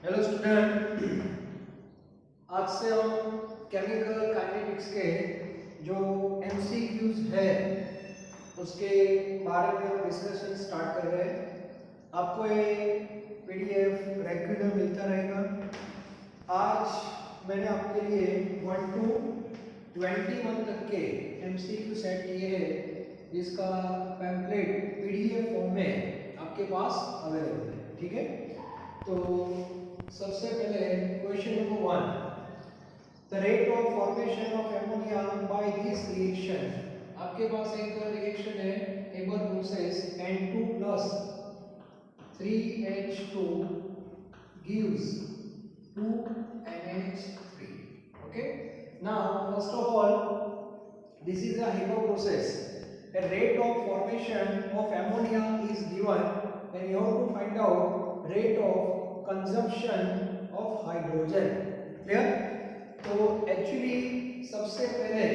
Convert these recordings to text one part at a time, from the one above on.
Hello student, आज से हम केमिकल काइनेटिक्स के जो एमसीक्यूज है उसके बारे में हम डिस्कशन स्टार्ट कर रहे हैं। आपको ये पीडीएफ रेगुलर मिलता रहेगा। आज मैंने आपके लिए 1 to 21 तक के एमसीक्यू सेट किए हैं, जिसका पैम्पलेट पीडीएफ फॉर्म में आपके पास अवेलेबल है। ठीक है, तो सबसे पहले question number 1, the rate of formation of ammonia by this reaction. आपके पास एक रिएक्शन है Haber process N2 + 3H2 gives 2NH3. Okay, now first of all, this is a Haber process. A rate of formation of ammonia is given and you have to find out rate of consumption of hydrogen. Clear? तो actually सबसे पहले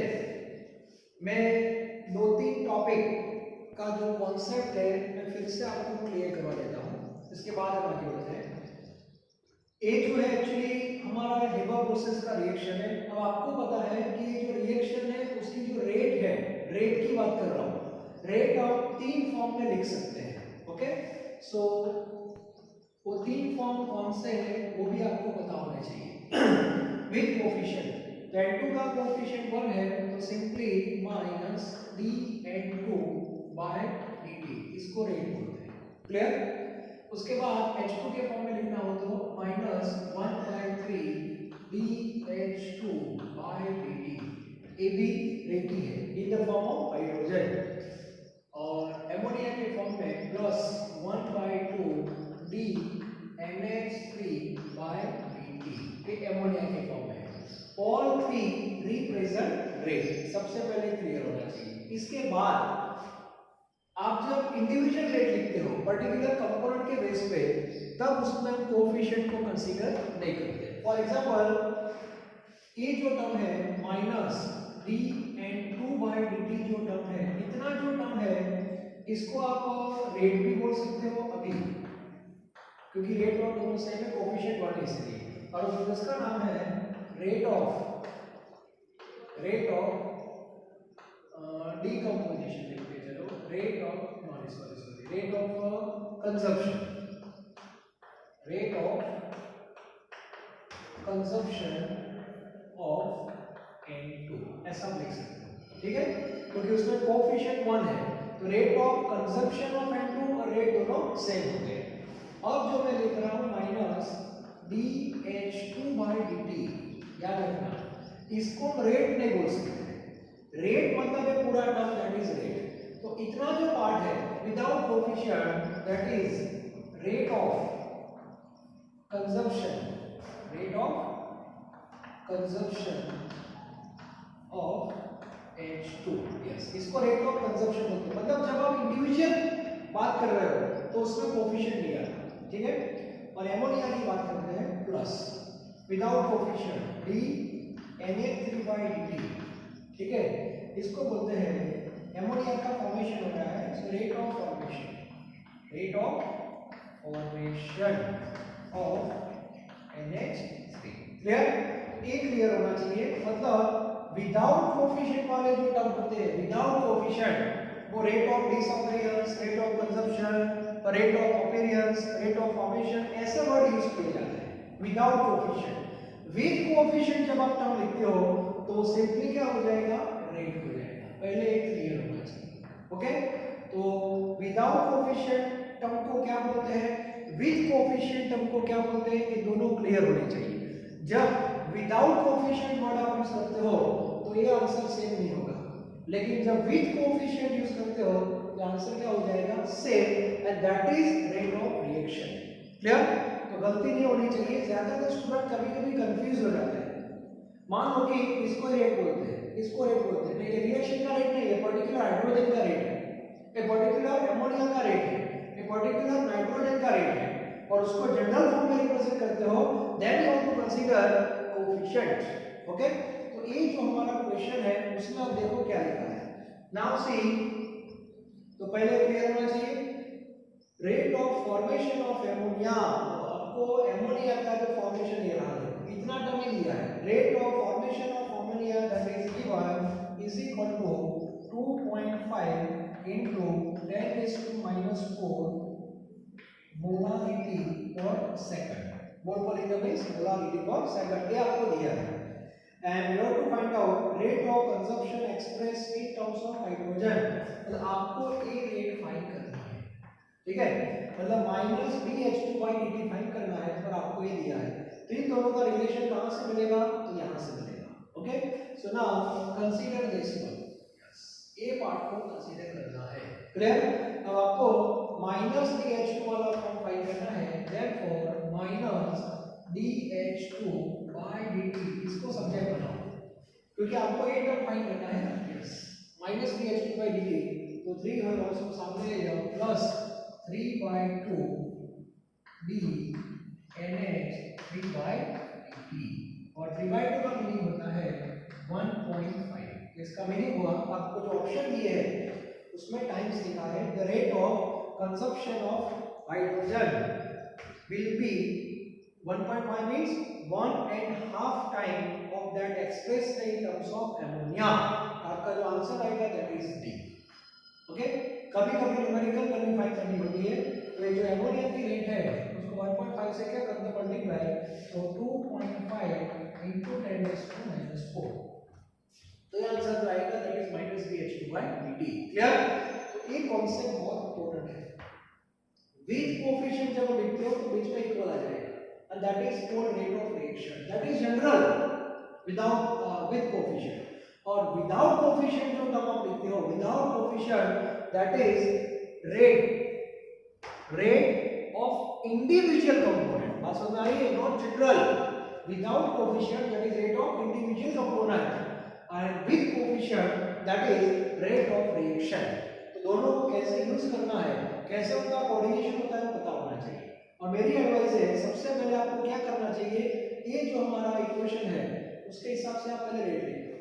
मैं दो तीन topic का जो concept है मैं फिर से आपको क्लियर करवा देता हूँ, इसके बाद हम आगे बढ़ते हैं। ये जो है एक्चुअली हमारा हेबर प्रोसेस का रिएक्शन है। अब आपको पता है कि ये जो रिएक्शन है उसकी जो रेट है, रेट की बात कर रहा हूँ। रेट आप तीन फॉर्म में लिख सकते हैं। ओके, सो वो तीन फॉर्म कौन से हैं वो भी आपको पता होने चाहिए विद कोफिशिएंट। तो N2 का कोफिशिएंट 1 है तो simply minus dN2 by dt, इसको रेट बोलते हैं। क्लियर? उसके बाद H2 के फॉर्म में लिखना हो तो माइनस 1/3 dH2 बाय dt, ये भी रेटी है in the form of hydrogen. और एमोनिया के फॉर्म में प्लस 1/2 dNH3 बाय dt, ये एमोनिया के फॉर्म में। ऑल थ्री रिप्रेजेंट रेट, सबसे पहले क्लियर होना चाहिए। इसके बाद आप जब इंडिविजुअल रेट लिखते हो पर्टिकुलर कंपोनेंट के बेस पे, तब उसमें कोएफिशिएंट को कंसीडर नहीं करते। फॉर एग्जांपल ये जो टर्म है माइनस dN2 बाय dt जो टर्म है, इतना जो टर्म है इसको आप रेट भी बोल सकते हो अभी, क्योंकि रेट और दोनों सेम है, कोएफिशिएंट 1 इसलिए। और इसका नाम है रेट ऑफ डीकंपोजिशन लिखते चलो, rate of rate of consumption, rate of consumption of N2, ऐसा लिख सकते हो। ठीक है, क्योंकि उसमें कोएफिशिएंट 1 है तो rate of consumption of N2 और रेट दोनों सेम होते हैं। अब जो मैं लिख रहा हूं माइनस dH2 बाय dt, याद रखना इसको रेट नहीं बोल सकते। रेट मतलब है पूरा टर्म, दैट इज रेट। तो इतना जो पार्ट है without coefficient, that is rate of consumption, rate of consumption of H2। Yes, इसको रेट ऑफ कंजम्पशन बोलते हैं। मतलब जब आप इंडिविजुअल बात कर रहे हो तो उसमें कोएफिशिएंट नहीं आता। ठीक है, और एमोनिया की बात करते हैं plus without coefficient dNH3 by dt। ठीक है, इसको बोलते हैं एमोनिया का फॉर्मेशन हो रहा है, so rate of formation, rate of formation of NH3। Clear? ये क्लियर होना चाहिए। मतलब विदाउट कोएफिशिएंट वाले जो टर्म होते हैं, विदाउट कोएफिशिएंट, वो rate of disappearance, rate of consumption, rate of appearance, rate of formation, ऐसे वर्ड यूज किए जाते हैं विदाउट कोएफिशिएंट। विद कोएफिशिएंट जब आप टर्म लिखते हो तो सिंपली क्या हो जाएगा, रेट हो जाएगा। पहले एक क्लियर होना चाहिए। ओके, तो विदाउट कोएफिशिएंट टर्म को क्या बोलते हैं, विद कोएफिशिएंट टर्म को क्या बोलते हैं, ये दोनों क्लियर होने चाहिए। जब विदाउट कोएफिशिएंट वर्ड आप यूज करते हो तो ये आंसर सेम नहीं होगा, लेकिन जब विद कोएफिशिएंट यूज करते हो तो आंसर क्या हो जाएगा, same, and that is rate of reaction. Clear? तो गलती नहीं होनी चाहिए। ज्यादातर स्टूडेंट कभी-कभी कंफ्यूज हो जाते हैं। मान लो कि इसको रेट बोलते हैं, इसको रेट बोलते हैं, ये रिएक्शन का रेट नहीं है, पर्टिकुलर हाइड्रोजन का रेट है, ये पर्टिकुलर एमोनिया का रेट है, ये पर्टिकुलर नाइट्रोजन का रेट है, और उसको जनरल फॉर्म में रिप्रेजेंट करते हो, then you have to consider coefficient. Okay, तो ये जो हमारा क्वेश्चन है उसमें आप देखो क्या लिखा है। नाउ सी, तो पहले क्लियर होना चाहिए rate of formation of ammonia. आपको एमोनिया का जो फॉर्मेशन ये रहा है, इतना टर्म ही दिया है, rate of formation of ammonia that is given is equal to 2.5 into 10⁻⁴ molarity per second. Mole per litre means molarity per second, ये आपको दिया है। And you have to find out rate of consumption express in terms of hydrogen, मतलब आपको ये rate find करना है, ठीक है, मतलब -dH2/dt फाइंड करना है, पर आपको ये दिया है। तो इन दोनों का रिलेशन कहां से मिलेगा, तो यहां से मिलेगा। Okay, so now consider this one, yes, ये पार्ट को कंसीडर करना है, क्लियर। अब आपको -dH2 वाला फॉर्म फाइंड करना है, देयरफॉर -dH2/dt, इसको सब्जेक्ट बनाओ क्योंकि आपको ये टर्म फाइंड करना है ना, यस, -dH2/dt, तो 3 और उसको सामने ले जाओ, प्लस 3/2 d NH3/dt, और 3/2 का मीनिंग होता है 1.5। इसका मीनिंग हुआ, आपको जो ऑप्शन दिए हैं उसमें टाइम्स लिखा है, the rate of consumption of hydrogen will be 1.5 means 1.5 time of that expressed in terms of ammonia। आपका जो आंसर आएगा दैट इज डी। ओके, कभी-कभी न्यूमेरिकल वैल्यू फाइंड करनी होती है, तो ये जो अमोनिया की रेट है उसको 1.5 से क्या करना, मल्टीप्लाई, तो 2.5 into 10⁻⁴, तो ये आंसर आएगा दैट इज -dH2/dt। क्लियर। तो ये कॉन्सेप्ट बहुत इंपॉर्टेंट है। विद कोएफिशिएंट जब हम लिखते हो तो बीच में इक्वल आ जाएगा, and that is called rate of reaction, that is general without with coefficient. और विदाउट कोएफिशिएंट जो टर्म आप लिखते हो, without coefficient that is rate of individual component. बात समझ आई है, not general. Without coefficient that is rate of individual component, and with coefficient that is rate of reaction. तो दोनों को कैसे यूज करना है, कैसे उनका कोऑर्डिनेशन होता है पता होना चाहिए। और मेरी एडवाइस है, सबसे पहले आपको क्या करना चाहिए, ये जो हमारा इक्वेशन है उसके हिसाब से आप पहले रेट लेंगे,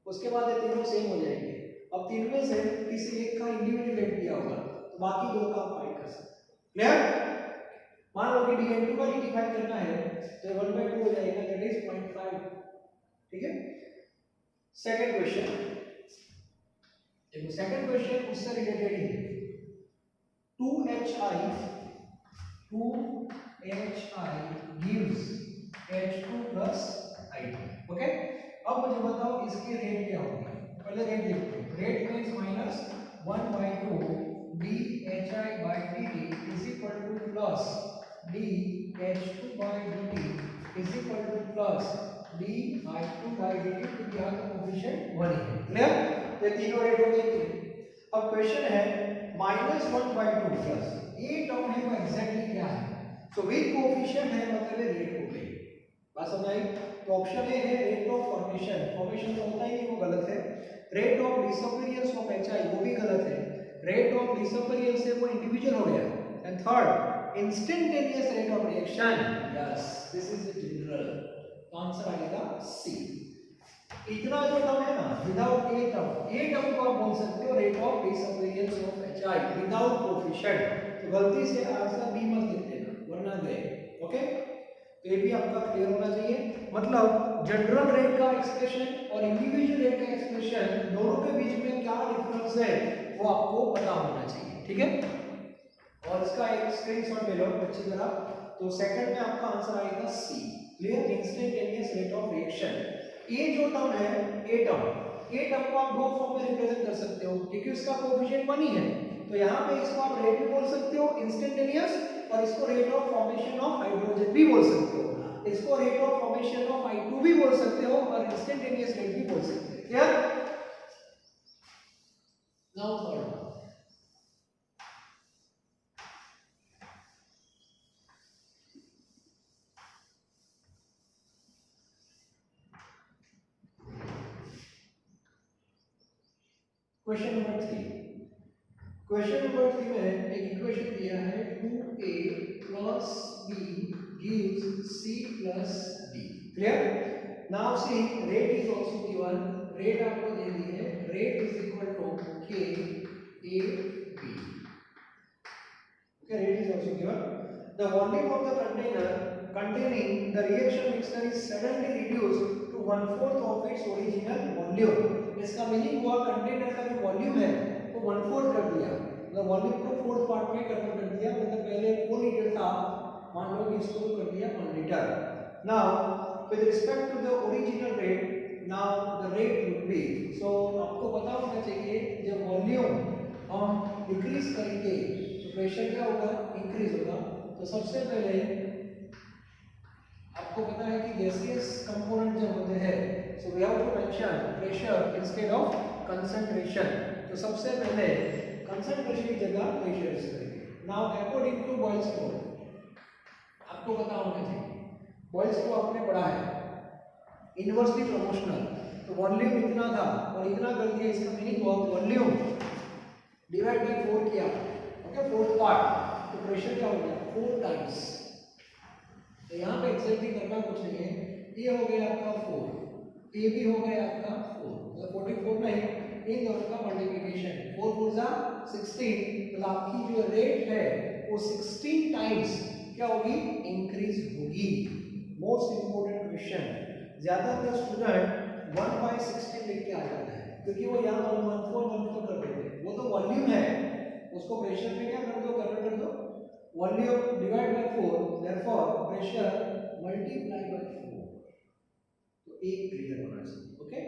उसके बाद ये तीनों सेम हो जाएंगे। अब तीन में से किसी एक का इंडिविजुअल रेट दिया होगा तो बाकी दो का आप फाइंड कर सकते हैं। क्लियर। मान लो कि dN2/dt फाइंड करना है तो 1/2 हो जाएगा, दैट इज 0.5। ठीक है। सेकंड क्वेश्चन, देखो सेकंड क्वेश्चन उससे रिलेटेड ही है। 2HI gives H2 plus I2। Okay, अब मुझे बताओ इसकी रेट क्या होगी। पहले रेट लिखते हैं, rate means -1/2 dHI/dt is equal to plus dH2/dt is equal to plus dI2/dt, क्योंकि यहाँ का कोएफिशिएंट 1 है। क्लियर। ये तीनों रेट हो गए। अब क्वेश्चन है -1/2 प्लस, ये टर्म है वो एग्जैक्टली क्या है, तो विद कोएफिशिएंट है मतलब ये रेट हो गई। बात समझ आई। तो ऑप्शन ए है रेट ऑफ फॉर्मेशन, फॉर्मेशन तो होता ही नहीं, वो गलत है। Rate of disappearance of HI, वो भी गलत है। रेट ऑफ डिसअपीयरेंस से वो इंडिविजुअल हो गया। And third instantaneous rate of reaction, yes this is the general, तो आंसर आएगा सी। इतना जो टर्म है ना, विदाउट ए टर्म को आप बोल सकते हो rate of disappearance of HI without coefficient. तो गलती से आंसर बी मत लिख देना वरना गए। ओके, तो ये भी आपका क्लियर होना चाहिए। मतलब जनरल रेट का एक्सप्रेशन और इंडिविजुअल रेट का एक्सप्रेशन दोनों के बीच में क्या डिफरेंस है वो आपको पता होना चाहिए। ठीक है, और इसका एक स्क्रीनशॉट ले लो अच्छी तरह। तो सेकंड में आपका आंसर आएगा C, clear, instantaneous rate of reaction. ये जो टर्म है, ए टर्म को आप दो फॉर्म में रिप्रेजेंट कर सकते हो क्योंकि उसका कोएफिशिएंट 1 ही है। तो यहाँ पे इसको आप रेट भी बोल सकते हो इंस्टेंटेनियस, और इसको rate of formation of hydrogen भी बोल सकते हो, इसको rate of formation of I2 भी बोल सकते हो, और इंस्टेंटेनियस रेट भी बोल सकते हो। Clear. Now third question number 3। Question number 3 में एक इक्वेशन दिया है 2a plus b gives c plus d। Clear. Now see rate is also given, rate आपको दे दी है, rate is equal to k a b। Okay, rate is also given. the volume of the container containing the reaction mixture is suddenly reduced to 1/4 of its original volume। इसका meaning हुआ container का जो volume है वो 1/4 कर दिया, मतलब volume को 4th पार्ट में कन्वर्ट कर दिया, मतलब पहले 4 लीटर था, मान लो कि इसको कर दिया 1 litre. Now with respect to the original rate, now the rate would be, so आपको पता होना चाहिए जब वॉल्यूम हम डिक्रीज करेंगे तो प्रेशर क्या होगा, इंक्रीज होगा। तो सबसे पहले आपको पता है कि गैसियस कंपोनेंट जब होते हैं, so we have to mention pressure instead of concentration. तो सबसे पहले कंसंट्रेशन की जगह प्रेशर यूज करेंगे। Now according to Boyle's law, आपको पता होना चाहिए बॉयल्स लॉ आपने पढ़ा है, इनवर्सली प्रोपोर्शनल। तो वॉल्यूम इतना था और इतना कर दिया, इसका मीनिंग हुआ वॉल्यूम डिवाइड बाय 4 किया, ओके, 4th पार्ट, तो प्रेशर क्या हो गया 4 टाइम्स। तो यहाँ पे एक्सैक्टली करना कुछ नहीं है, ये हो गया आपका 4, ये भी हो गया आपका 4, मतलब 44 नहीं, इन दोनों का मल्टीप्लिकेशन 4 4 जा 16, मतलब आपकी जो रेट है वो 16 टाइम्स क्या होगी, इंक्रीज होगी। मोस्ट इंपोर्टेंट क्वेश्चन, ज्यादातर स्टूडेंट 1/16 लिख के आ जाता है, क्योंकि वो यहाँ 114 कर देते हैं, वो तो वॉल्यूम है, उसको प्रेशर में क्या कर दो, कन्वर्ट कर दो, volume divide by 4, therefore pressure multiply by 4। तो एक क्लियर होना चाहिए, ओके।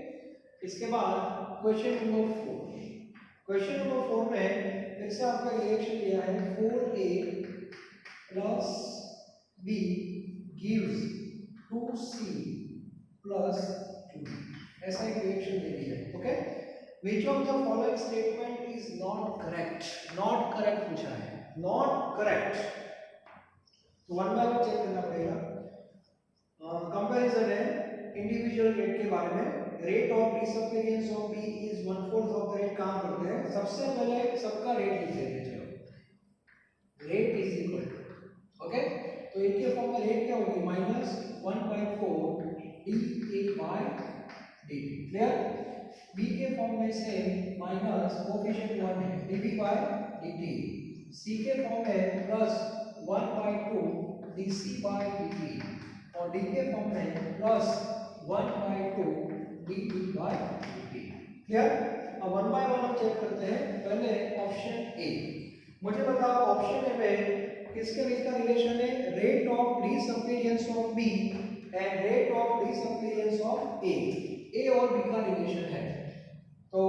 इसके बाद क्वेश्चन नंबर 4, क्वेश्चन नंबर 4 में फिर से आपका रिएक्शन दिया है 4A plus B gives 2C plus 2B, ऐसा एक रिएक्शन दे दिया है, okay. Which of the following statement is not correct? Not correct पूछा है, not correct, तो वन बाय वन चेक करना पड़ेगा। कंपैरिजन है इंडिविजुअल रेट के बारे में, rate of disappearance of b is 1/4 of the rate, काम करते हैं, सबसे पहले सबका रेट लिख लेते हैं, चलो rate is equal to, okay, तो एक के फॉर्म में रेट क्या होगी, -1/4 dA by dt, clear. b के फॉर्म में से माइनस कोएफिशिएंट 1 है dv बाय dt, c के फॉर्म में प्लस 1/2 dc बाय dt, और d के फॉर्म में plus 1/2 dt by dt, clear. अब 1 बाय 1 हम चेक करते हैं, पहले ऑप्शन ए, मुझे बताओ ऑप्शन ए में किसके बीच का रिलेशन है, rate of disappearance of B and rate of disappearance of A और बी का रिलेशन है। तो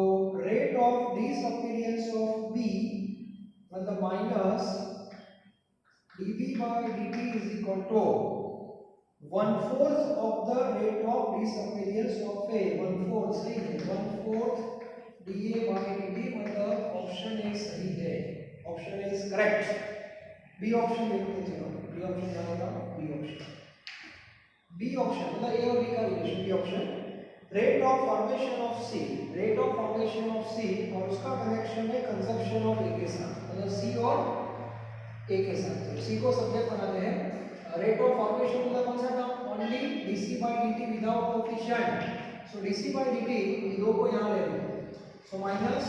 rate of disappearance of B मतलब minus dv by dt is equal to 1/4 of the rate of disappearance of a, 1/4 सही है, 1/4 dA by dt, मतलब option a सही है, option a is correct. B option देखते हैं, चलो बी ऑप्शन क्या होगा, बी ऑप्शन, बी ऑप्शन मतलब ए और बी का relation, B option, rate of formation of C, rate of formation of C और उसका कनेक्शन है कंजप्शन ऑफ ए के साथ, मतलब सी और ए के साथ। सी को सब्जेक्ट बनाते हैं, रेट ऑफ फॉर्मेशन मतलब कौन सा term, only DC by DT without coefficient, so DC by DT ये दो को यहां ले लो, so minus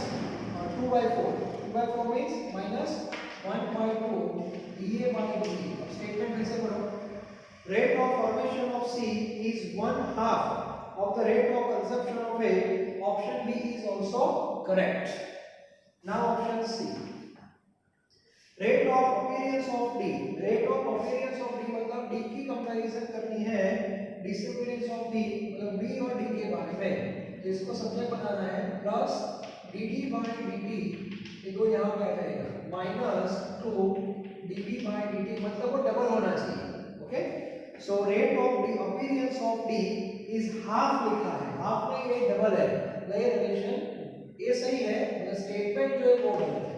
2/4 means minus 1/2 dA by dt। अब स्टेटमेंट फिर से पढ़ो, rate of formation of C is 1/2 of the rate of consumption of A, option B is also correct। now option C, rate of appearance of D, rate of appearance of D मतलब D की comparison करनी है disappearance of D मतलब B और D के बारे में, तो इसको सब्जेक्ट बनाना है, प्लस dd by dt, ये दो यहाँ पे आ जाएगा, माइनस 2 dv by dt, मतलब वो डबल होना चाहिए, okay. So rate of the appearance of D is half लिखा है, हाफ नहीं ये डबल है, ये रिलेशन ये सही है, मतलब स्टेटमेंट जो है वो गलत है,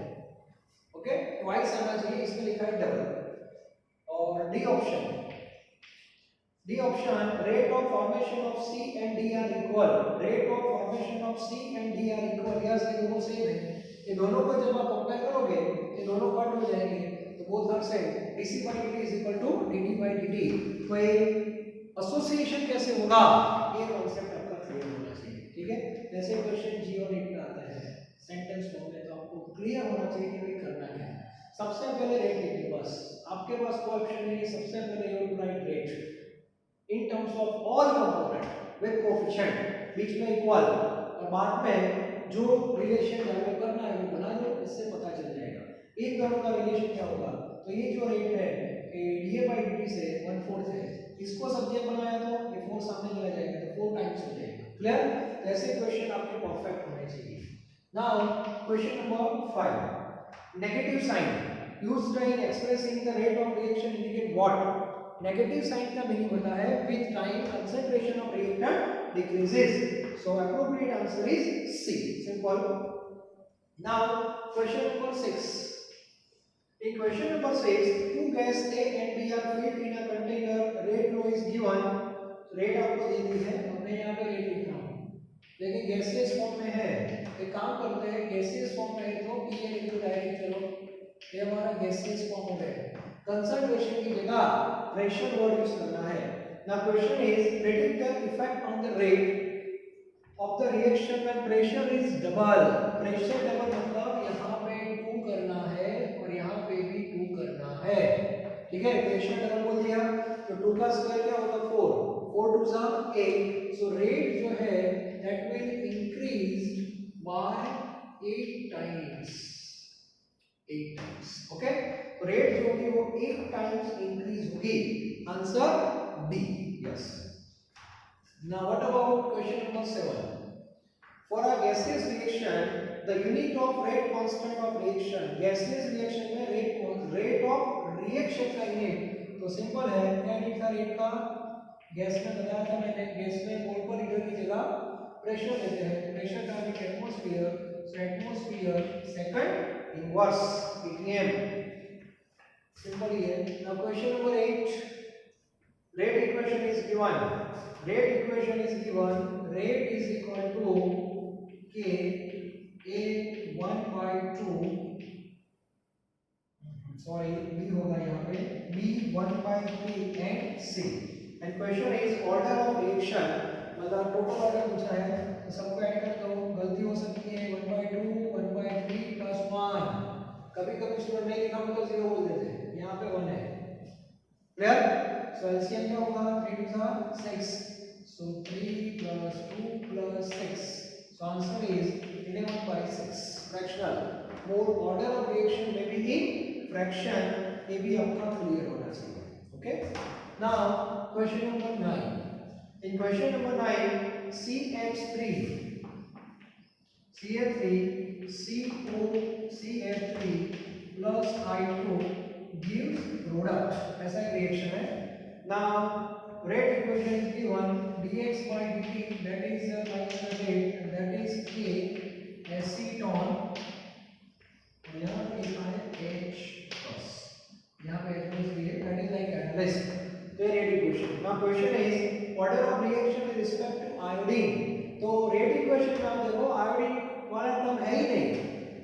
ओके, ट्वाइस आना चाहिए, इसमें लिखा है डबल। और d option, d option, rate of formation of c and d are equal, rate of formation of c and d are equal, yes ये दोनों सेम है, ये दोनों को जब आप कंपेयर करोगे ये दोनों कट हो जाएंगे, तो both are same, dc by dt is equal to dt by dt। तो ये एसोसिएशन कैसे होगा, ये कांसेप्ट आपका क्लियर होना चाहिए, ठीक है। जैसे क्वेश्चन जी और नीट में आता है सेंटेंस फॉर्म में, तो आपको क्लियर होना चाहिए कि भाई करना क्या है। सबसे पहले रेट लिखिए बस, आपके पास कोई ऑप्शन नहीं है, सबसे पहले you to write rate in terms of all component with coefficient बीच में इक्वल, और बाद में जो रिलेशन डेवलप करना है वो बना दो, इससे पता चल जाएगा इन दोनों का रिलेशन क्या होगा। तो ये जो रेट है डीए बाई डी से 1/4 है, इसको सब्जेक्ट बनाया तो ये 4 सामने चला जाएगा तो 4 टाइम्स हो जाएगा। क्लियर? तो ऐसे क्वेश्चन आपके परफेक्ट होने चाहिए। Now question number 5, negative sign used in expressing the rate of reaction indicate what? Negative sign का मीनिंग होता है with time concentration of reactant decreases. So appropriate answer is C. Simple. Now question number 6. In question number 6, two gas A and B are filled in a container. Rate rho is given. Rate आपको दी हुई है, अब मैं यहाँ पे rate लिख रहा हूँ, लेकिन गैसियस फॉर्म में है। एक काम करते हैं, गैसियस फॉर्म में है तो पी लिख दो डायरेक्ट। चलो ये हमारा गैसियस फॉर्म हो गया। कंसंट्रेशन की जगह प्रेशर वर्ड यूज करना है। Now question is predict the effect on the rate of the reaction when pressure is double. Pressure double मतलब यहाँ पे 2 करना है और यहाँ पे भी 2 करना है, ठीक है। प्रेशर डबल बोल दिया तो 2 का स्क्वायर क्या होगा 4, 4 2 जा 8। सो रेट जो है that will increase by 8 times, 8 times, okay. तो रेट जो होगी वो 8 टाइम्स इंक्रीज होगी। Answer D, yes. Now what about question number 7, for a gaseous reaction the unit of rate constant of reaction. Gaseous reaction में rate of reaction का unit तो simple है, क्या यूनिट था रेट का? गैस में बताया था मैंने, गैस में मोल पर लीटर की जगह प्रेशर लेते हैं, प्रेशर का unit atmosphere, so atmosphere second inverse ppm, simple ही है। Now question number 8, rate equation is given, rate equation is given, rate is equal to k a 1/2, sorry b होगा यहाँ पे b 1/3 and c, and question is order of reaction, मतलब total order पूछा है तो सबको ऐड कर दो। गलती हो सकती है 1/2 1/3 प्लस 1, कभी कभी स्टूडेंट नहीं लिखा तो 0 बोल देते हैं, यहाँ पे 1 है। क्लियर? सो एलसीएम क्या होगा 3 2 6, सो 3 + 2 + 6, so answer is 11/6 fractional. More order of reaction में भी इन फ्रैक्शन, ये भी आपका क्लियर होना चाहिए, okay. Now question number 9, in question number 9 CH3 CH3 plus I2 gives product, ऐसा एक रिएक्शन है। now rate equation is given dx by dt, that is minus the rate, and that is K acetone, और यहाँ पे लिखा है H plus, यहाँ पे H plus भी है, that is like catalyst। तो ये rate equation. Now question is order of reaction with respect to iodine. तो रेट इक्वेशन में आप देखो आयोडीन वाला टर्म है ही नहीं,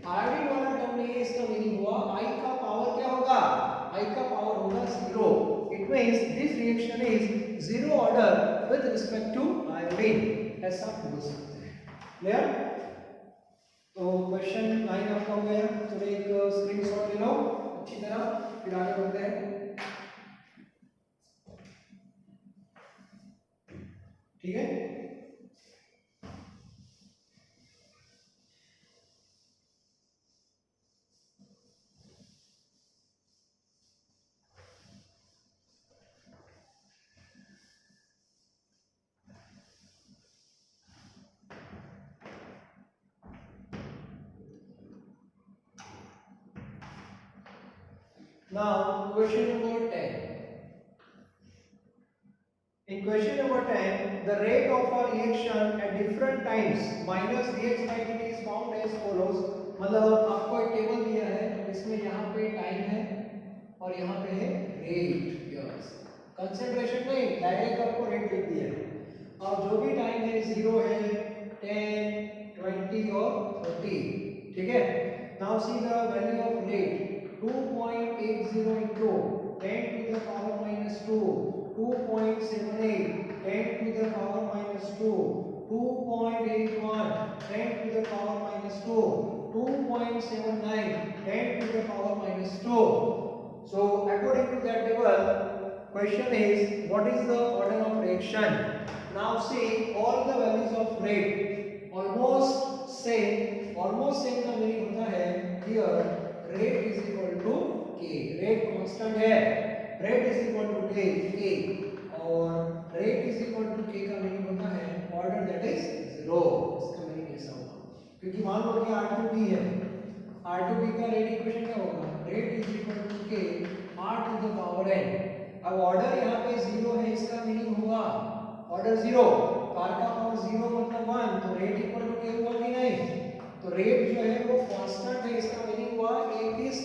आयोडीन वाला टर्म नहीं है, इसका मीनिंग हुआ I का पावर क्या होगा, I का पावर होगा 0। It means this reaction is 0 order with respect to iodine, ऐसा बोल सकते हैं। क्लियर? तो क्वेश्चन 9 आपका हो गया, तो एक स्क्रीनशॉट ले लो अच्छी तरह, फिर आगे बढ़ते हैं, ठीक है। Now question number 10. In question number 10, the rate of a reaction at different times minus dx by dt is found as follows। मतलब आपको एक टेबल दिया है इसमें यहाँ पे टाइम है और यहाँ पे है रेट, यस। कंसंट्रेशन नहीं, डायरेक्ट आपको रेट लिख दिया है। और जो भी टाइम है 0 है, 10 20 और 30, ठीक है। Now see the value of rate 2.80 into 10 to the power minus 2, 2.78 10 to the power minus 2, 2.81 10 to the power minus 2, 2.79 10 to the power minus 2. So according to that table, question is what is the order of reaction? Now see all the values of rate almost same का meaning होता है here rate is equal to k. rate constant है, rate is equal to k और rate is equal to k का meaning होता है order that is 0. इसका meaning ऐसा होगा क्योंकि मान लो कि R2B है, R2B का रेट इक्वेशन क्या होगा? Rate is equal to k r to the power n. अब ऑर्डर यहाँ पे 0 है, इसका मीनिंग होगा ऑर्डर 0, r का पावर 0 मतलब 1, तो रेट इक्वल टू k होगा कि नहीं? तो रेट जो है वो कांस्टेंट है, इसका मीनिंग हुआ एक इस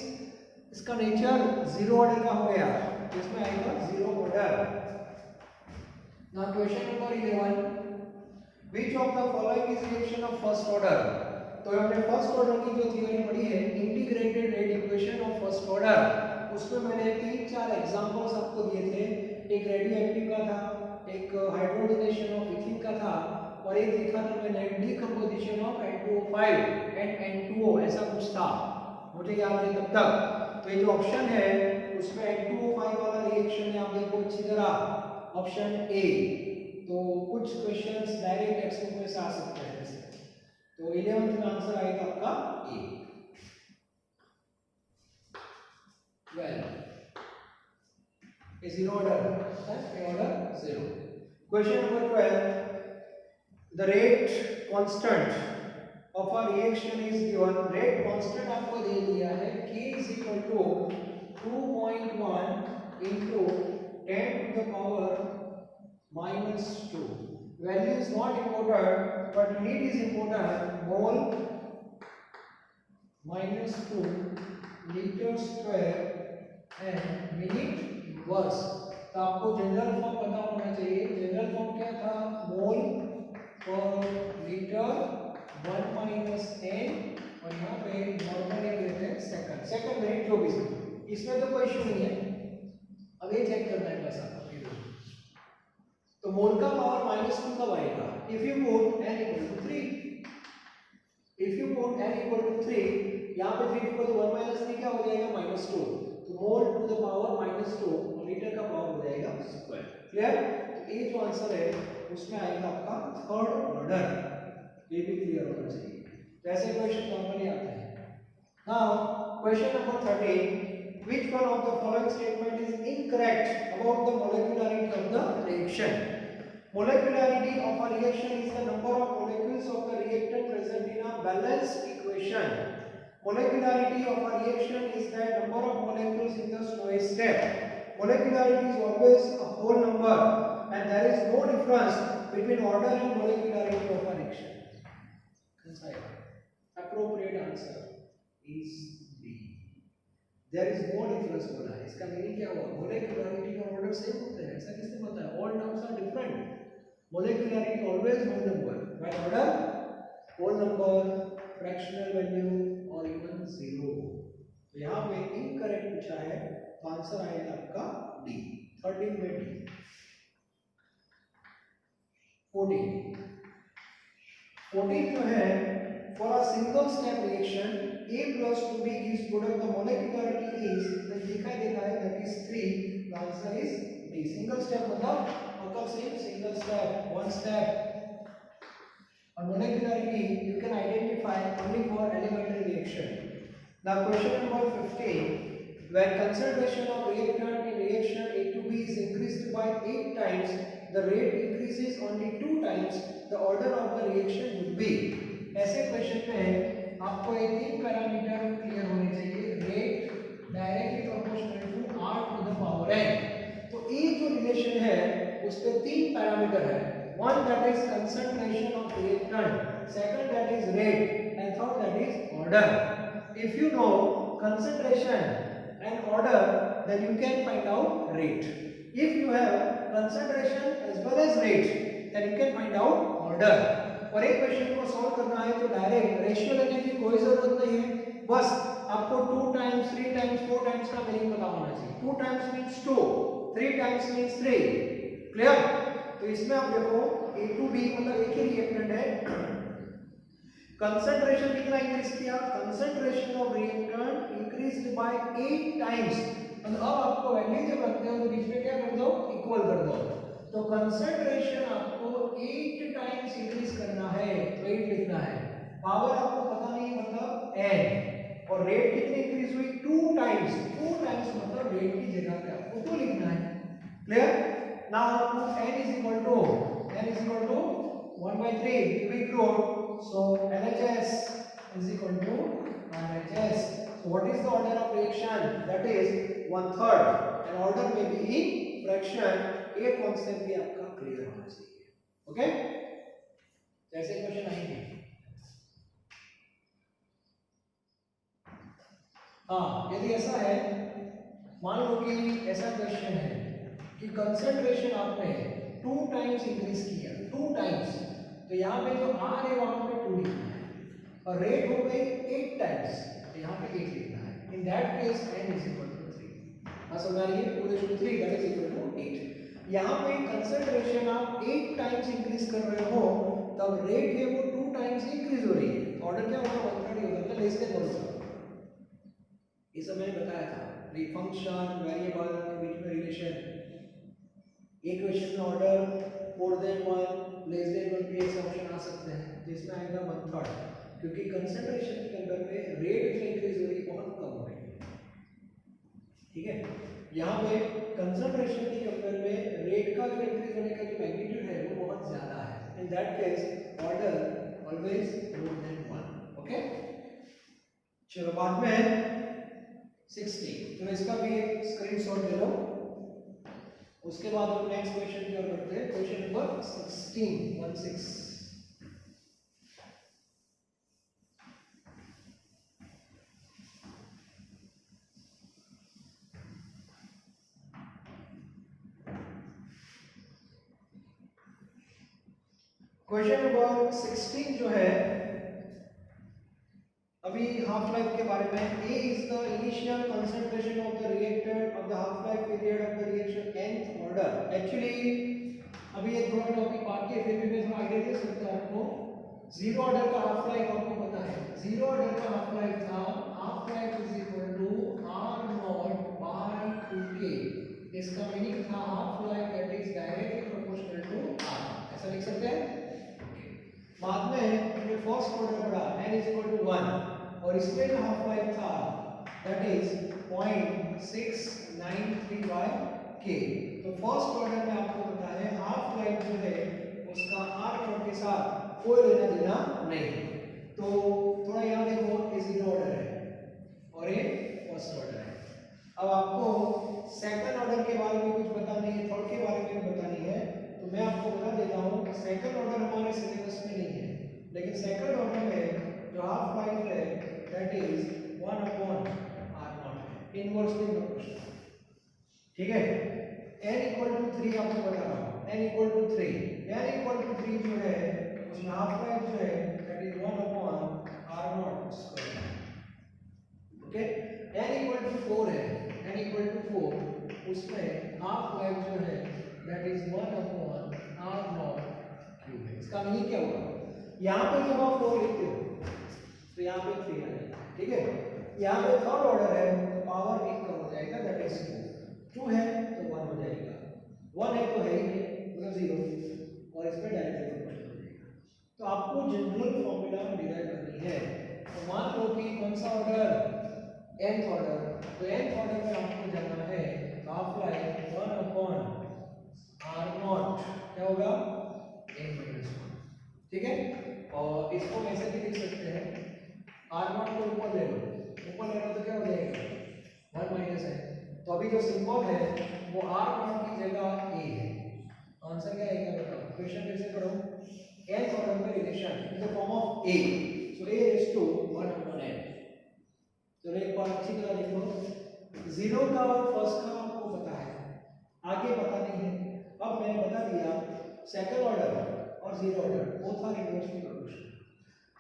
इसका नेचर 0 ऑर्डर का हो गया, इसमें आएगा 0 order. Now question number 11, which of the following is reaction of first order? तो हमने फर्स्ट ऑर्डर की जो थ्योरी पढ़ी है integrated rate equation of first order, उसमें मैंने 3-4 एग्जांपल्स आपको दिए थे. एक रेडियो एक्टिव का था, एक हाइड्रोजनेशन ऑफ इथिन का था और एक लिखा था मैंने decomposition of N2O5 and N2O, ऐसा कुछ था मुझे याद है तब तक. तो ये जो ऑप्शन है उसमें N2O5 वाला रिएक्शन है, आप देखो अच्छी तरह ऑप्शन ए. तो कुछ क्वेश्चंस डायरेक्ट टेक्स्ट बुक में से आ सकते हैं ऐसे. तो 11th का आंसर आएगा आपका ए. 12 is in order, in order 0. Question number 12, the rate constant of a reaction is given. rate constant आपको दे दिया है k is equal to 2.1 into 10 to the power minus 2. value is not important but unit is important. mole minus 2 liter square and minute inverse. तो आपको general form पता होना चाहिए. General form क्या था? मोल पर लीटर 1 माइनस n और यहाँ पे नॉर्मली लेते हैं सेकंड. सेकंड मिनट जो भी, इसमें तो कोई इशू नहीं है. अब ये चेक करना है बस आपको. तो मोल का पावर माइनस 2 कब आएगा? If you put n equal to 3. If you put n equal to 3, यहाँ पे 3 इक्वल टू 1 माइनस 3 क्या हो जाएगा? माइनस 2. तो मोल टू द पावर माइनस 2 और लीटर का पावर हो जाएगा स्क्वायर. क्लियर? तो ये जो आंसर है उसमें आएगा आपका थर्ड ऑर्डर. ये भी क्लियर होना चाहिए. तो ऐसे क्वेश्चन नॉर्मली आते हैं. Now question number 13, which one of the following statement is incorrect about the molecularity of the reaction? Molecularity of a reaction is the number of molecules of the reactant present in a balanced equation. Molecularity of a reaction is the number of molecules in the Stoichkov step. Molecularity is always a whole number and there is no difference between order and molecularity of a reaction. Appropriate answer is B. There is no difference बोला है. इसका meaning क्या हुआ? Molecularity और order same होते हैं. ऐसा किसने बताया? All terms are different. Molecularity always whole number, while order whole number, fractional value और इवन 0. तो यहाँ पे इनकरेक्ट पूछा है, तो आंसर आएगा आपका डी. 13 में डी. 14 जो है, for a single step reaction A plus 2B gives product, the molecularity is, then देखा है that is 3. the answer is D. single step मतलब single step, one step. और molecularity you can identify only for elementary reaction. Now question number 15, when concentration of reactant in reaction A to B is increased by 8 times, the rate increases only 2 times, the order of the reaction would be. ऐसे question में आपको ये 3 parameter clear होने चाहिए. Rate directly proportional to r to the power n. तो ये जो relation है उस पे 3 पैरामीटर है. One that is concentration of reactant, second that is rate and third that is order. If you know concentration and order then you can find out rate. If you have concentration as well as rate then you can find out order. और एक question को solve करना है तो direct ratio लेने की कोई जरूरत नहीं है. बस आपको 2 टाइम्स 3 टाइम्स 4 टाइम्स का मीनिंग पता होना चाहिए. 2 times means 2, 3 times means 3. Clear? तो इसमें आप देखो A to B मतलब एक ही रिएक्टेंट है. कंसंट्रेशन कितना इंक्रीज किया, concentration of reactant increased by 8 times. अब आपको वैल्यू जब रखते हो तो बीच में क्या कर दो, इक्वल कर दो। तो कंसंट्रेशन आपको 8 टाइम्स इंक्रीज करना है, तो 8 लिखना है। पावर आपको पता नहीं मतलब n, और रेट कितनी इंक्रीज हुई, 2 टाइम्स। 2 टाइम्स मतलब रेट की जगह पे आपको 2 लिखना है। Clear? Now n is equal to 1/3 cubic root. So LHS is equal to RHS. So what is the order of reaction? That is 1/3, and order may be in fraction. ये concept भी आपका clear होना चाहिए। Okay, जैसे question आएंगे। हाँ, यदि ऐसा है, मान लो कि ऐसा क्वेश्चन है कि कंसंट्रेशन आपने 2 टाइम्स इंक्रीज किया, 2 टाइम्स, तो यहाँ पे जो R है वहां पे 2 लिखना है, और रेट हो गई 8 टाइम्स, तो यहाँ पे 8 लिखना है। In that case n is equal to 3। हाँ, समझ आ रही है? 2/3 that is equal to 8। यहाँ पे कंसंट्रेशन आप 8 टाइम्स इंक्रीज कर रहे हो, तब रेट है वो 2 टाइम्स इंक्रीज हो रही है, तो ऑर्डर क्या होगा, 1/3 होगा, मतलब लेस देन 1/3। ये सब मैंने बताया था, फंक्शन वेरिएबल के बीच में रिलेशन। इक्वेशन में order more than 1, less than 1 भी ऐसे ऑप्शन आ सकते हैं, जिसमें आएगा 1/3, क्योंकि कंसंट्रेशन के अंदर में रेट जो इंक्रीज हो रही है बहुत कम हो रही है। ठीक है, यहाँ पे कंसंट्रेशन के अंदर में रेट का जो इंक्रीज होने का जो मैग्नीट्यूड है वो बहुत ज्यादा है। In that case order always more than 1। Okay, चलो बाद में है 60, तो इसका भी एक स्क्रीनशॉट ले लो। उसके बाद हम नेक्स्ट क्वेश्चन की ओर बढ़ते हैं, क्वेश्चन नंबर 16। क्वेश्चन नंबर 16 जो है, अभी हाफ लाइफ के बारे में। A is the initial concentration of the reactant of the half life period of the reaction nth order। Actually अभी ये थोड़ा टॉपिक बाकी है, फिर भी मैं थोड़ा आइडिया दे सकता हूं आपको। जीरो ऑर्डर का हाफ लाइफ आपको पता है, जीरो ऑर्डर का हाफ लाइफ था, half life is equal to r0/2k। इसका मीनिंग था half life that is directly proportional to r। ऐसा लिख सकते हैं। बाद में हमने फर्स्ट ऑर्डर पढ़ा n is equal to 1, और इसमें जो हाफ लाइफ था दैट इज 0.693/k। तो फर्स्ट ऑर्डर में आपको पता है हाफ लाइफ जो है उसका r0 के साथ कोई लेना देना नहीं, तो थोड़ा यहाँ देखो, ये जीरो ऑर्डर है और ये फर्स्ट ऑर्डर है। अब आपको सेकंड ऑर्डर के बारे में कुछ बतानी है, थर्ड के बारे में बतानी है, तो मैं आपको बता देता हूँ। सेकंड ऑर्डर हमारे सिलेबस में नहीं है, लेकिन सेकंड ऑर्डर में जो हाफ लाइफ है दैट इज 1/r0 है, इनवर्सली प्रोपोर्शनल। ठीक है, n = 3 आपको बता रहा हूँ, n = 3 जो है उसमें हाफ लाइफ जो है that is 1/r0 square. Okay, n = 4 है, n = 4, उसमें हाफ लाइफ जो है दैट इज 1/r0 क्यूब है। इसका मीनिंग क्या होगा, यहाँ पे जब आप 4 लिखते हो तो यहाँ पे 3 आ जाएगा। ठीक है, यहाँ पे थर्ड ऑर्डर है, पावर 1 कम हो जाएगा, दैट इज 2 है तो 1 हो जाएगा, 1 है तो है ही नहीं मतलब 0, और इसमें डायरेक्टली प्रोपोर्शनल हो जाएगा। तो आपको जनरल फॉर्मूला डिराइव करनी है। तो मान लो कि कौन सा ऑर्डर, nth ऑर्डर, तो nth ऑर्डर में आपको जाना है हाफ लाइफ 1/r0 क्या होगा, n-1। ठीक है, और इसको ऐसे भी लिख सकते हैं, r0 को ऊपर ले लो, तो क्या हो जाएगा 1 माइनस है। तो अभी जो सिंबल है वो r0 की जगह a है, आंसर क्या आएगा बताओ। क्वेश्चन फिर से पढ़ो, nth ऑर्डर में relation in the form of a, so a is to 1/n। चलो एक बार अच्छी तरह लिख लो, जीरो का और फर्स्ट का आपको पता है, आगे पता नहीं है। अब मैंने बता दिया सेकंड ऑर्डर और zero order both are inversely proportional.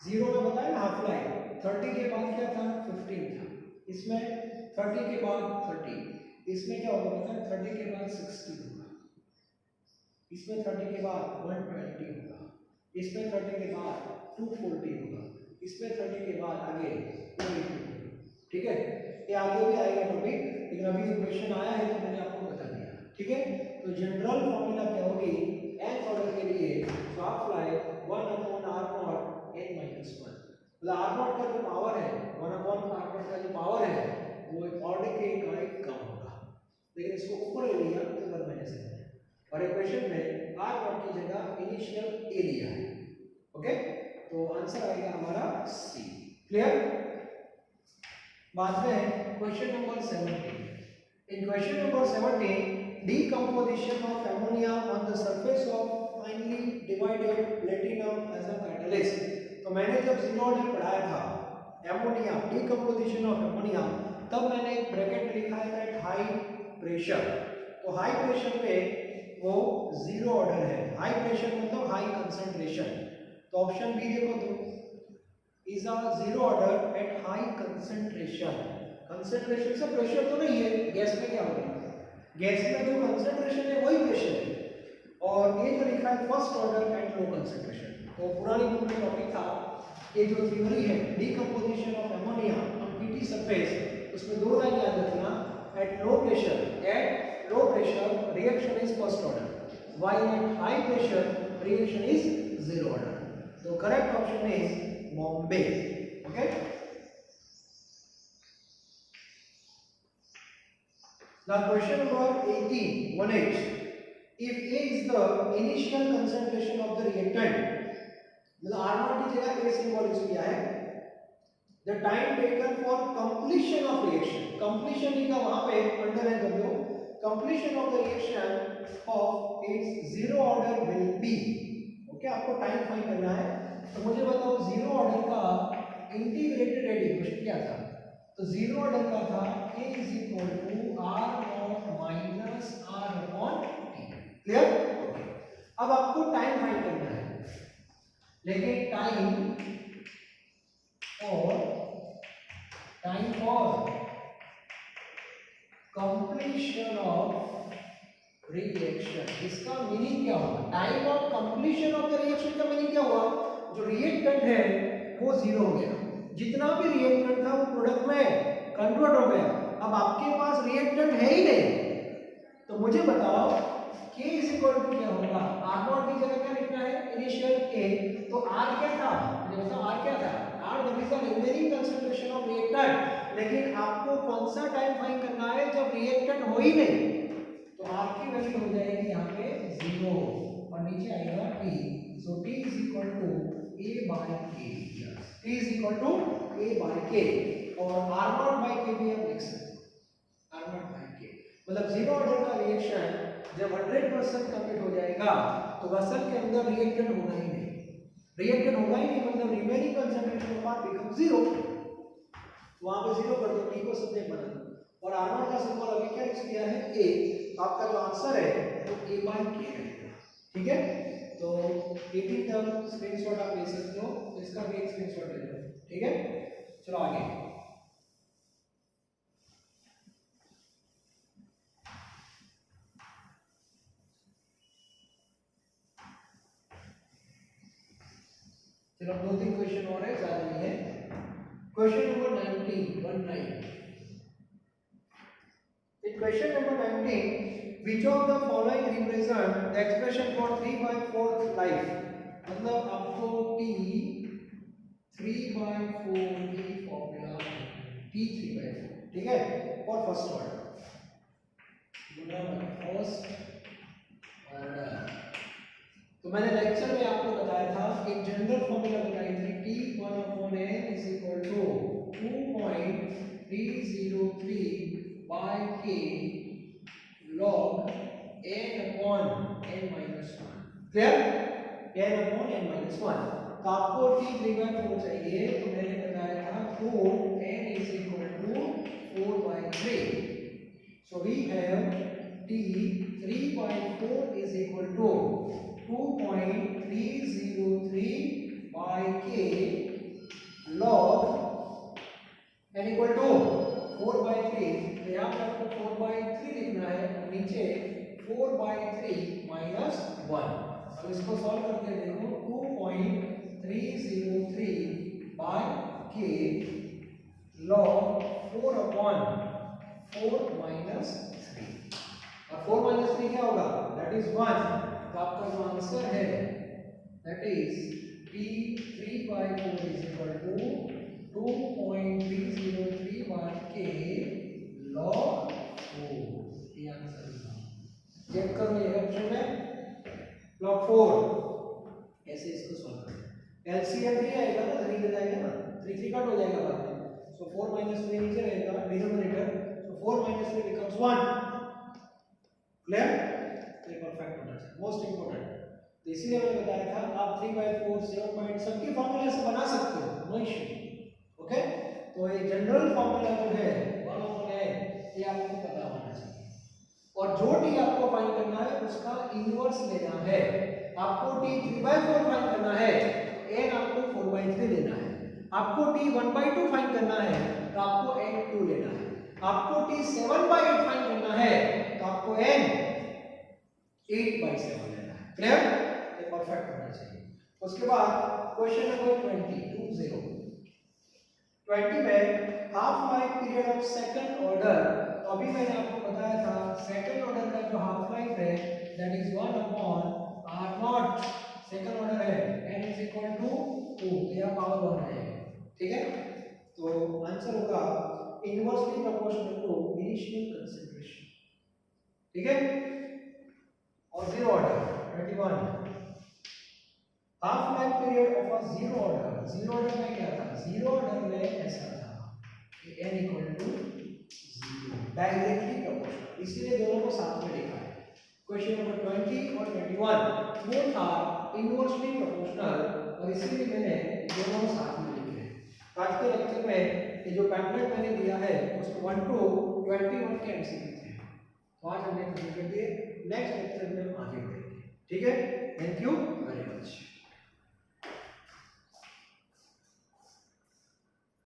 Zero में बताया ना हाफ लाइफ 30 के बाद क्या था, 15 था, इसमें 30 के बाद 30, इसमें क्या होगा पता है, 30 के बाद 60 होगा, इसमें 30 के बाद 120 होगा, इसमें 30 के बाद 240 होगा, इसमें 30 के बाद आगे 2 ठीक है, ये आगे भी आएगा टॉपिक, लेकिन अभी क्वेश्चन आया है तो मैंने आपको बता दिया। ठीक है, तो जनरल फॉर्मूला क्या होगी nth ऑर्डर के लिए, तो आप अप्लाई 1/r0 n - 1, मतलब r0 का जो पावर है 1/r0 का जो पावर है वो ऑर्डर के इकाई कम होगा, लेकिन इसको ऊपर ले लिया तो इधर माइनस है, और इक्वेशन में r0 की जगह इनिशियल a लिया है। ओके, तो आंसर आएगा हमारा सी। क्लियर? बाद में question number 17। In question number 17, decomposition of ammonia on the surface of finely divided platinum as a catalyst। तो मैंने जब जीरो ऑर्डर पढ़ाया था एमोनिया, decomposition of ammonia, तब मैंने एक ब्रैकेट में लिखा है एट हाई प्रेशर। तो हाई प्रेशर पे वो जीरो ऑर्डर है, हाई प्रेशर मतलब हाई कंसंट्रेशन। तो ऑप्शन बी देखो तो is a zero order at high concentration। Concentration से प्रेशर तो नहीं है, गैस में क्या होगा, गैस में जो कंसंट्रेशन है वही प्रेशर है, और ये जो लिखा है first order at low concentration. तो पुरानी बुक में टॉपिक था, ये जो थ्योरी है decomposition of ammonia on PT surface, उसमें दो लाइन याद रखना, at low pressure reaction is first order, while at high pressure reaction is zero order. तो correct option is Bombay. Okay, now question number 18, 1H, if A is the initial concentration of the reactant, मतलब R0 की जगह A symbol use किया है, the time taken for completion of reaction, completion लिखा वहां पे underline कर दो, completion of the reaction of its zero order will be। Okay, आपको टाइम फाइंड करना है, तो मुझे बताओ जीरो ऑर्डर का इंटीग्रेटेड रेट इक्वेशन क्या था। तो जीरो ऑर्डर का था a = r0 minus r upon t। Clear? Okay, अब आपको टाइम फाइंड करना है, लेकिन time for completion of reaction, इसका मीनिंग क्या हुआ, time of completion of the reaction का मीनिंग क्या हुआ, जो रिएक्टेंट है वो जीरो हो गया, जितना भी रिएक्टेंट था वो प्रोडक्ट में कन्वर्ट हो गया। अब आपके पास रिएक्टेंट है ही नहीं, तो मुझे बताओ K = क्या होगा, R0 की जगह क्या लिखना है, इनिशियल A, तो R क्या था, मुझे बताओ R क्या था, R that is the remaining concentration of reactant, लेकिन आपको कौन सा टाइम फाइंड करना है जब रिएक्टेंट हो ही नहीं, तो R की वैल्यू हो जाएगी यहाँ पे 0 और नीचे आएगा T, सो T = A/K, T = A/K, और R0/K भी आप लिख सकते हो, R0/K, मतलब जीरो ऑर्डर का रिएक्शन जब 100% कंप्लीट हो जाएगा तो वेसल के अंदर रिएक्टेंट होगा ही नहीं, रिएक्टेंट होगा ही नहीं, मतलब remaining concentration of R become 0, वहां पे 0 कर दो, T को सब्जेक्ट बना दो, और R0 का सिंबल अभी क्या यूज किया है A, आपका जो आंसर है वो A/K रहेगा। ठीक है, तो 18 तक स्क्रीनशॉट आप ले सकते हो, इसका भी एक स्क्रीनशॉट ले लो। ठीक है, चलो आगे, चलो 2-3 क्वेश्चन और है, ज्यादा नहीं है। Question number 19, in question number 19, which of the following represent the expression for 3/4 life, मतलब आपको T 3/4 की फॉर्मूला T 3/4, ठीक है, for first order, first order. तो मैंने लेक्चर में आपको बताया था एक जनरल फॉर्मूला बताई थी, T1/n = 2.303/k log n/n - 1। Clear? n/n-1। तो आपको T 3/4 चाहिए, तो मैंने बताया था n = 4/3, so we have T 3/4 = 2.303/k log n = 4/3, तो यहाँ पे आपको 4/3 लिखना है, नीचे 4/3 - 1। अब इसको सॉल्व करके देखो, 2.303 by k log 4 upon 4 minus 3। और 4 माइनस 3 क्या होगा? That is 1। तो आपका जो आंसर है that is P3/4 is equal to 2.303 by k log 4। ये आंसर है। चेक करो ये ऑप्शन में log 4 ऐसे इसको सॉल्व करें। एलसीएम 3 आएगा ना, 3 आ जाएगा ना, 3 3 कट हो जाएगा बाद में। सो 4 माइनस 3 नीचे रहेगा डिनोमिनेटर, सो 4 माइनस 3 बिकम्स 1। क्लियर? ये परफेक्ट होना चाहिए, मोस्ट इंपोर्टेंट। तो इसीलिए मैंने बताया था आप 3/4 7 पॉइंट सबके फार्मूला से बना सकते हो, नो इशू। ओके, तो ये जनरल फार्मूला जो है 1/n ये आपको पता होना चाहिए। और जो t आपको फाइंड करना है उसका इनवर्स लेना है। आपको t 3/4 फाइंड करना है, n आपको 4/3 लेना है। आपको t 1/2 फाइंड करना है तो आपको n 2 लेना है। आपको t 7/8 फाइंड करना है तो आपको n 8/7 लेना है। क्लियर? ये परफेक्ट होना चाहिए। उसके बाद क्वेश्चन नंबर 20 में half life period of second order. तो अभी मैंने आपको बताया था सेकंड ऑर्डर का जो हाफ लाइफ है that is 1 upon r0। Second order है n इज इक्वल टू 2, यह पावर 1 है। ठीक है, तो आंसर होगा inversely proportional to initial concentration. ठीक है, और zero order 21 half life period of a zero order. Zero order में क्या था? जीरो ऑर्डर में ऐसा था कि n equal to 0 directly proportional, इसीलिए दोनों को साथ में लिखा है। क्वेश्चन नंबर 20 और 21 वो था इनवर्सली प्रोपोर्शनल और इसीलिए मैंने दोनों साथ में लिखे हैं। आज के लेक्चर में ये जो पैम्फलेट मैंने दिया है उसमें 1 to 21 के एमसीक्यू थे। तो आज हमने खत्म कर दिए, नेक्स्ट लेक्चर में हम आगे बढ़ेंगे। ठीक है, थैंक यू।